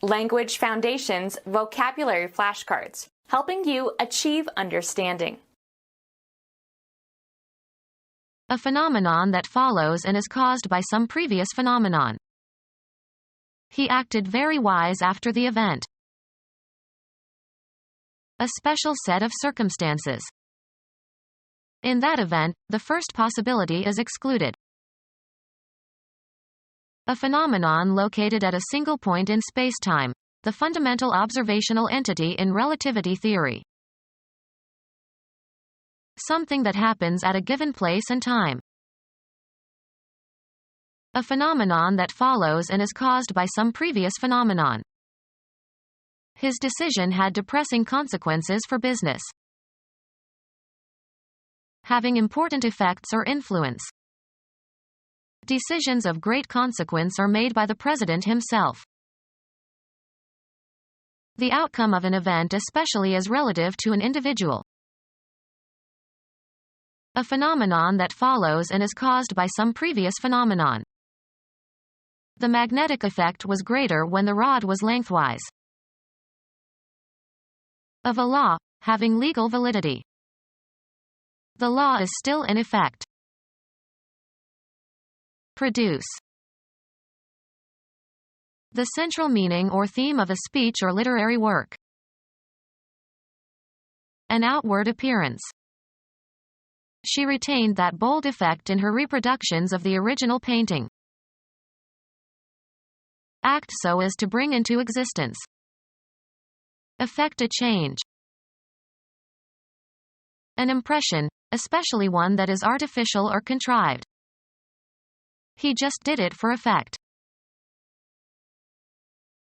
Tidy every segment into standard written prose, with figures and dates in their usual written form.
Language Foundations Vocabulary Flashcards, helping you achieve understanding. A phenomenon that follows and is caused by some previous phenomenon. He acted very wise after the event. A special set of circumstances. In that event, the first possibility is excluded. A phenomenon located at a single point in spacetime, the fundamental observational entity in relativity theory. Something that happens at a given place and time. A phenomenon that follows and is caused by some previous phenomenon. His decision had depressing consequences for business. Having important effects or influence. Decisions of great consequence are made by the president himself. The outcome of an event especially is relative to an individual. A phenomenon that follows and is caused by some previous phenomenon. The magnetic effect was greater when the rod was lengthwise. Of a law, having legal validity. The law is still in effect. Produce. The central meaning or theme of a speech or literary work. An outward appearance. She retained that bold effect in her reproductions of the original painting. Act so as to bring into existence. Effect a change. An impression, especially one that is artificial or contrived. He just did it for effect.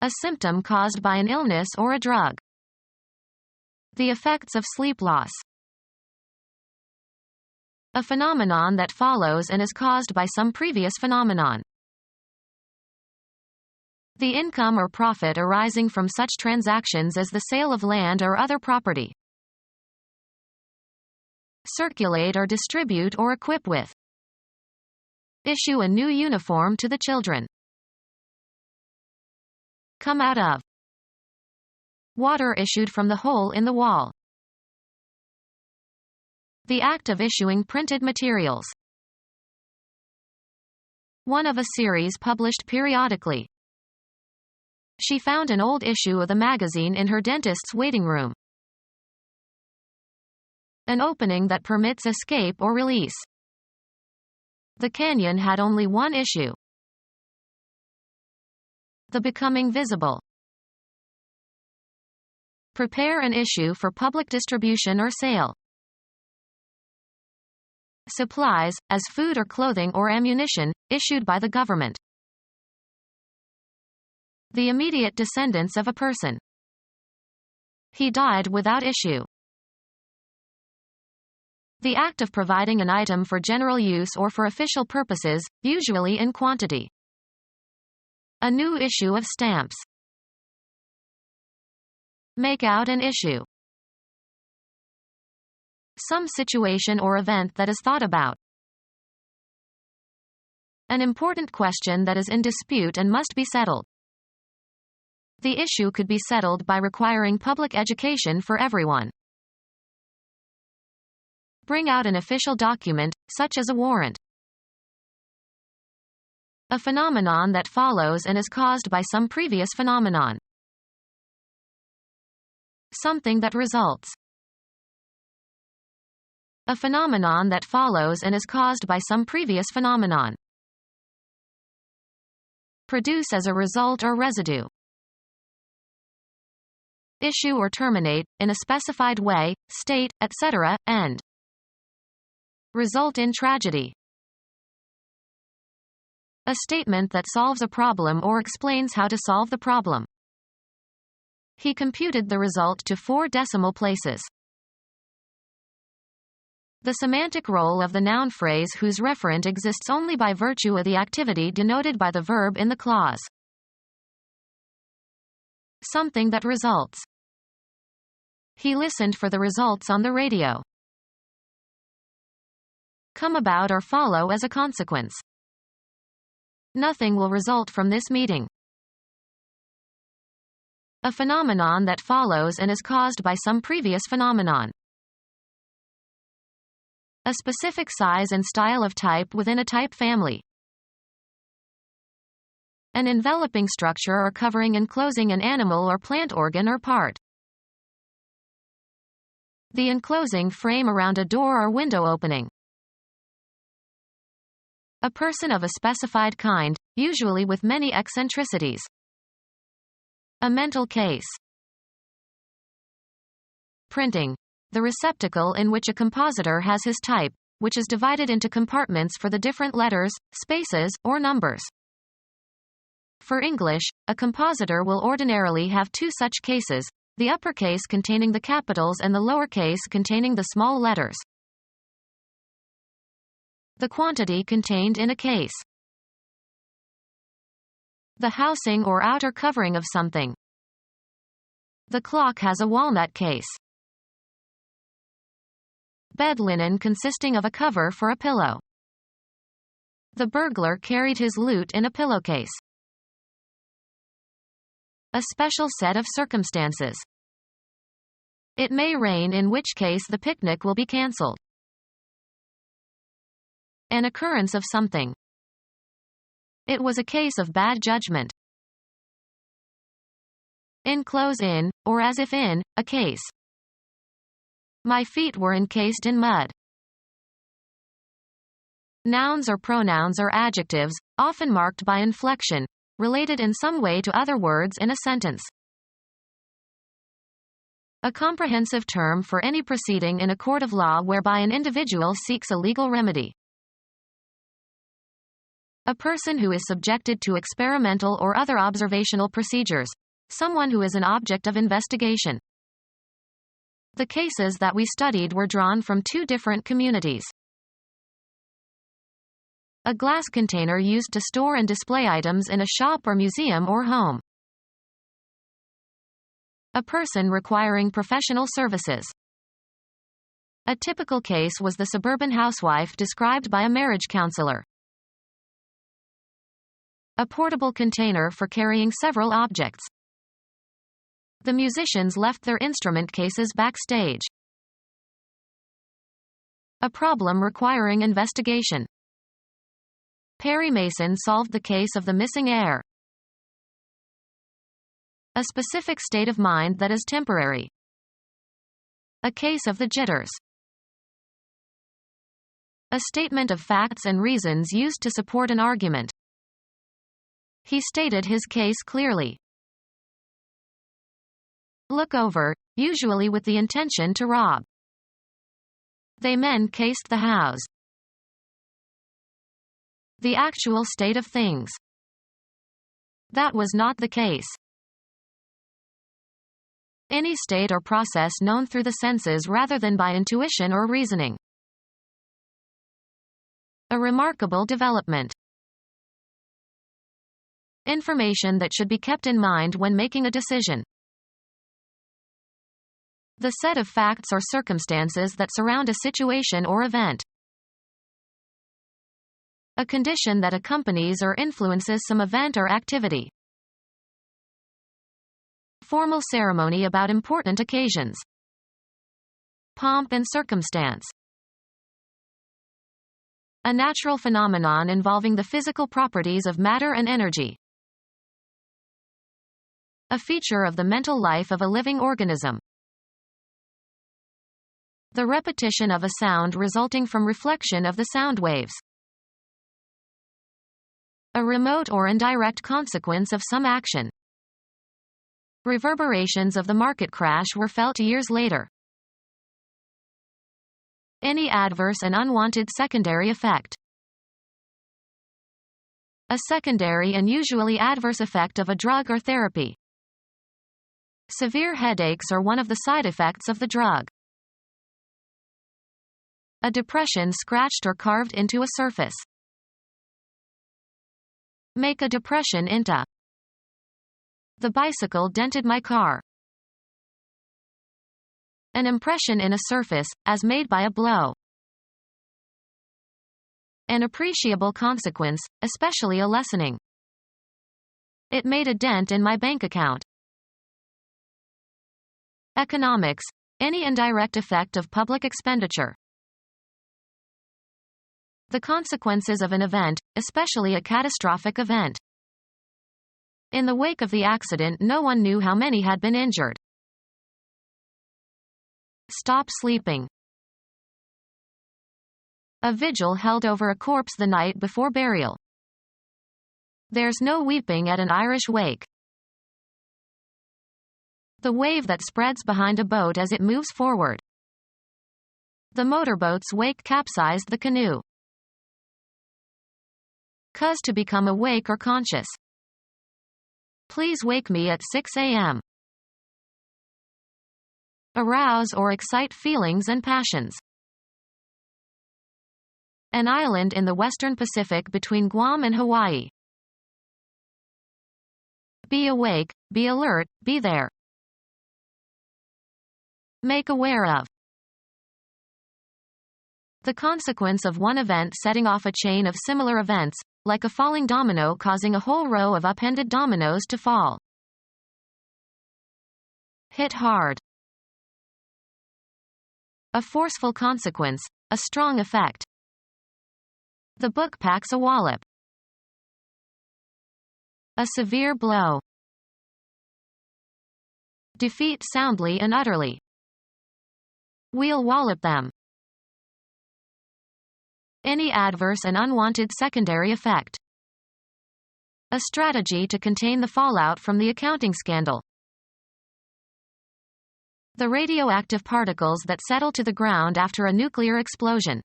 A symptom caused by an illness or a drug. The effects of sleep loss. A phenomenon that follows and is caused by some previous phenomenon. The income or profit arising from such transactions as the sale of land or other property. Circulate or distribute or equip with. Issue a new uniform to the children. Come out of. Water issued from the hole in the wall. The act of issuing printed materials. One of a series published periodically. She found an old issue of the magazine in her dentist's waiting room. An opening that permits escape or release. The canyon had only one issue. The becoming visible. Prepare an issue for public distribution or sale. Supplies, as food or clothing or ammunition, issued by the government. The immediate descendants of a person. He died without issue. The act of providing an item for general use or for official purposes, usually in quantity. A new issue of stamps. Make out an issue. Some situation or event that is thought about. An important question that is in dispute and must be settled. The issue could be settled by requiring public education for everyone. Bring out an official document, such as a warrant. A phenomenon that follows and is caused by some previous phenomenon. Something that results. A phenomenon that follows and is caused by some previous phenomenon. Produce as a result or residue. Issue or terminate, in a specified way, state, etc., end. Result in tragedy. A statement that solves a problem or explains how to solve the problem. He computed the result to 4 decimal places. The semantic role of the noun phrase whose referent exists only by virtue of the activity denoted by the verb in the clause. Something that results. He listened for the results on the radio. Come about or follow as a consequence. Nothing will result from this meeting. A phenomenon that follows and is caused by some previous phenomenon. A specific size and style of type within a type family. An enveloping structure or covering enclosing an animal or plant organ or part. The enclosing frame around a door or window opening. A person of a specified kind, usually with many eccentricities. A mental case. Printing. The receptacle in which a compositor has his type, which is divided into compartments for the different letters, spaces, or numbers. For English, a compositor will ordinarily have two such cases, the uppercase containing the capitals and the lowercase containing the small letters. The quantity contained in a case. The housing or outer covering of something. The clock has a walnut case. Bed linen consisting of a cover for a pillow. The burglar carried his loot in a pillowcase. A special set of circumstances. It may rain, in which case the picnic will be cancelled. An occurrence of something. It was a case of bad judgment. Enclose in, or as if in, a case. My feet were encased in mud. Nouns or pronouns or adjectives, often marked by inflection, related in some way to other words in a sentence. A comprehensive term for any proceeding in a court of law whereby an individual seeks a legal remedy. A person who is subjected to experimental or other observational procedures. Someone who is an object of investigation. The cases that we studied were drawn from two different communities. A glass container used to store and display items in a shop or museum or home. A person requiring professional services. A typical case was the suburban housewife described by a marriage counselor. A portable container for carrying several objects. The musicians left their instrument cases backstage. A problem requiring investigation. Perry Mason solved the case of the missing heir. A specific state of mind that is temporary. A case of the jitters. A statement of facts and reasons used to support an argument. He stated his case clearly. Look over, usually with the intention to rob. They men cased the house. The actual state of things. That was not the case. Any state or process known through the senses rather than by intuition or reasoning. A remarkable development. Information that should be kept in mind when making a decision. The set of facts or circumstances that surround a situation or event. A condition that accompanies or influences some event or activity. Formal ceremony about important occasions. Pomp and circumstance. A natural phenomenon involving the physical properties of matter and energy. A feature of the mental life of a living organism. The repetition of a sound resulting from reflection of the sound waves. A remote or indirect consequence of some action. Reverberations of the market crash were felt years later. Any adverse and unwanted secondary effect. A secondary and usually adverse effect of a drug or therapy. Severe headaches are one of the side effects of the drug. A depression scratched or carved into a surface. Make a depression into. The bicycle dented my car. An impression in a surface, as made by a blow. An appreciable consequence, especially a lessening. It made a dent in my bank account. Economics. Any indirect effect of public expenditure. The consequences of an event, especially a catastrophic event. In the wake of the accident, no one knew how many had been injured. Stop sleeping. A vigil held over a corpse the night before burial. There's no weeping at an Irish wake. The wave that spreads behind a boat as it moves forward. The motorboat's wake capsized the canoe. Cause to become awake or conscious. Please wake me at 6 a.m. Arouse or excite feelings and passions. An island in the western Pacific between Guam and Hawaii. Be awake, be alert, be there. Make aware of. The consequence of one event setting off a chain of similar events, like a falling domino causing a whole row of upended dominoes to fall. Hit hard. A forceful consequence, a strong effect. The book packs a wallop. A severe blow. Defeat soundly and utterly. We'll wallop them. Any adverse and unwanted secondary effect. A strategy to contain the fallout from the accounting scandal. The radioactive particles that settle to the ground after a nuclear explosion.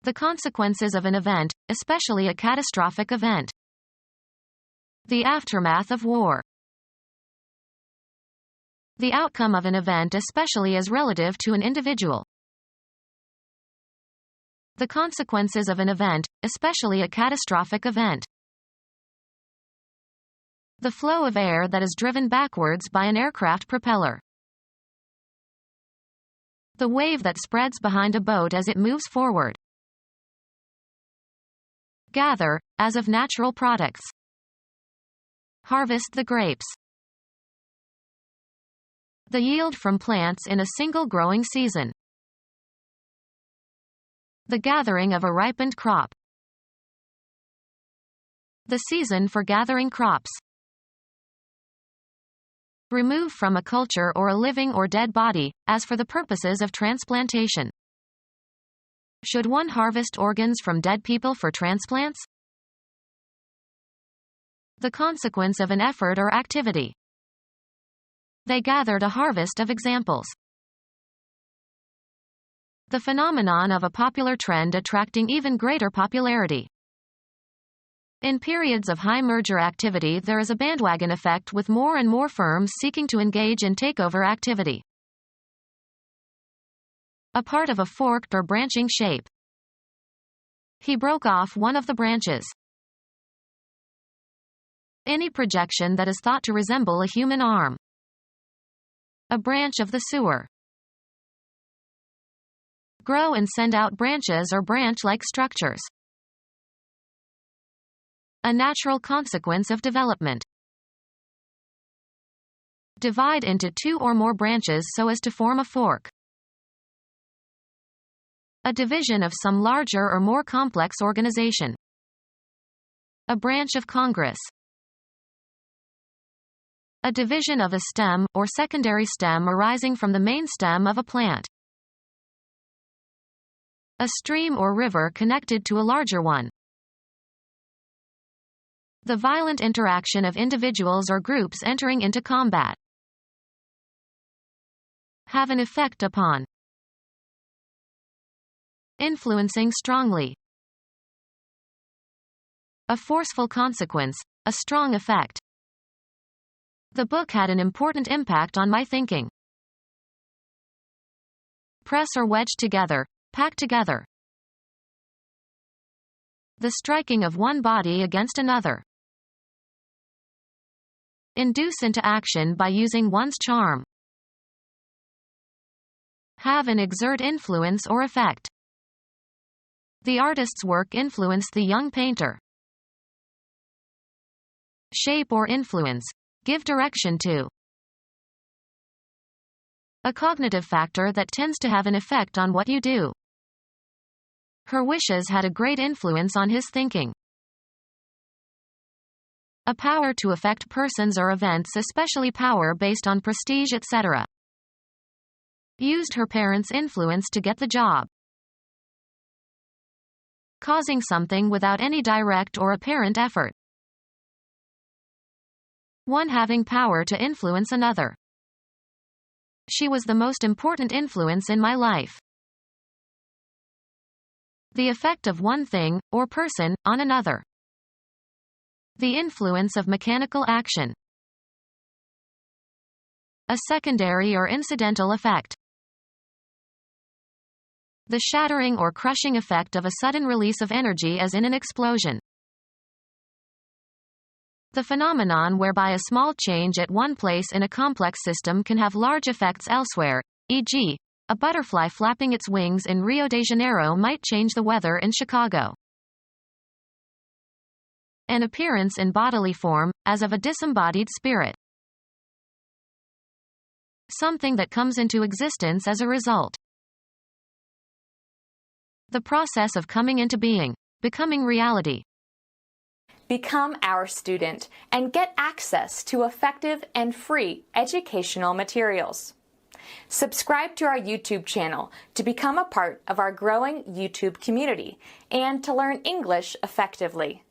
The consequences of an event, especially a catastrophic event. The aftermath of war. The outcome of an event, especially as relative to an individual. The consequences of an event, especially a catastrophic event. The flow of air that is driven backwards by an aircraft propeller. The wave that spreads behind a boat as it moves forward. Gather, as of natural products. Harvest the grapes. The yield from plants in a single growing season. The gathering of a ripened crop. The season for gathering crops. Remove from a culture or a living or dead body, as for the purposes of transplantation. Should one harvest organs from dead people for transplants? The consequence of an effort or activity. They gathered a harvest of examples. The phenomenon of a popular trend attracting even greater popularity. In periods of high merger activity, there is a bandwagon effect with more and more firms seeking to engage in takeover activity. A part of a forked or branching shape. He broke off one of the branches. Any projection that is thought to resemble a human arm. A branch of the sewer. Grow and send out branches or branch-like structures. A natural consequence of development. Divide into two or more branches so as to form a fork. A division of some larger or more complex organization. A branch of Congress. A division of a stem, or secondary stem arising from the main stem of a plant. A stream or river connected to a larger one. The violent interaction of individuals or groups entering into combat. Have an effect upon. Influencing strongly. A forceful consequence, a strong effect. The book had an important impact on my thinking. Press or wedge together, pack together. The striking of one body against another. Induce into action by using one's charm. Have and exert influence or effect. The artist's work influenced the young painter. Shape or influence. Give direction to. A cognitive factor that tends to have an effect on what you do. Her wishes had a great influence on his thinking. A power to affect persons or events, especially power based on prestige, etc. Used her parents' influence to get the job. Causing something without any direct or apparent effort. One having power to influence another. She was the most important influence in my life. The effect of one thing, or person, on another. The influence of mechanical action. A secondary or incidental effect. The shattering or crushing effect of a sudden release of energy as in an explosion. The phenomenon whereby a small change at one place in a complex system can have large effects elsewhere, e.g., a butterfly flapping its wings in Rio de Janeiro might change the weather in Chicago. An appearance in bodily form, as of a disembodied spirit. Something that comes into existence as a result. The process of coming into being, becoming reality. Become our student and get access to effective and free educational materials. Subscribe to our YouTube channel to become a part of our growing YouTube community and to learn English effectively.